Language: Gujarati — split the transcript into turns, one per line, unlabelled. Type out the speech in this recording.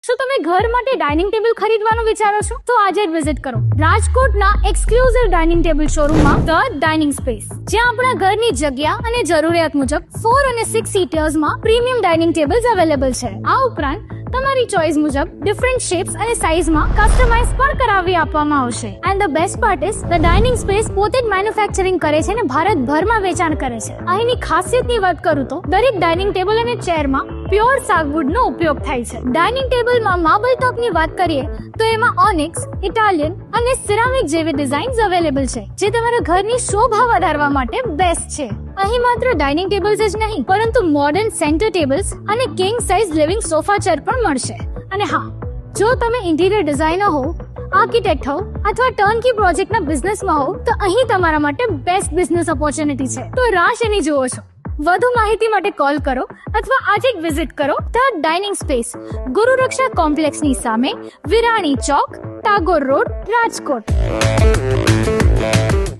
શું તમે ઘર માટે ડાઇનિંગ ટેબલ ખરીદવાનું વિચારો છો? તો આજે જ વિઝિટ કરો રાજકોટના એક્સક્લુઝિવ ડાઇનિંગ ટેબલ શોરૂમમાં ધ ડાઇનિંગ સ્પેસ, જ્યાં આપણા ઘરની જગ્યા અને જરૂરિયાત મુજબ 4 અને 6 સીટર્સમાં પ્રીમિયમ ડાઇનિંગ ટેબલ્સ અવેલેબલ છે. આ ઉપરાંત તમારી ચોઇસ મુજબ ડિફરન્ટ શેપ્સ અને સાઇઝમાં કસ્ટમાઇઝ પણ કરાવી આપવામાં આવશે. And the best part is the dining space પોતે જ મેન્યુફેક્ચરિંગ કરે છે અને ભારતભરમાં વેચાણ કરે છે. અહીંની ખાસિયતની વાત કરું તો દરેક ડાઇનિંગ ટેબલ અને ચેરમાં પ્યોર સાગવુડનો ઉપયોગ થાય છે. ડાઇનિંગ ટેબલમાં માર્બલ ટોપની વાત કરીએ તો એમાં ઓનિક્સ, ઇટાલિયન અને સિરામિક જેવી ડિઝાઇન્સ અવેલેબલ છે, જે તમારા ઘરની શોભા વધારવા માટે બેસ્ટ છે. અહીં માત્ર ડાઇનિંગ ટેબલ્સ જ નહીં, પરંતુ મોડર્ન સેન્ટર ટેબલ્સ અને king size living sofa chair પણ મળશે. અને હા, જો તમે ઇન્ટિરિયર ડિઝાઇનર હો, આર્કિટેક્ટ હો અથવા ટર્નકી પ્રોજેક્ટના બિઝનેસમાં હો, તો અહીં તમારા માટે બેસ્ટ બિઝનેસ ઓપોર્ચ્યુનિટી છે. તો રાહ શેની જુઓ છો? વધુ માહિતી માટે કોલ કરો અથવા આજે જ વિઝિટ કરો ધ ડાઇનિંગ સ્પેસ, ગુરુ રક્ષા કોમ્પ્લેક્સની સામે, વિરાણી ચોક, ટાગોર રોડ, રાજકોટ.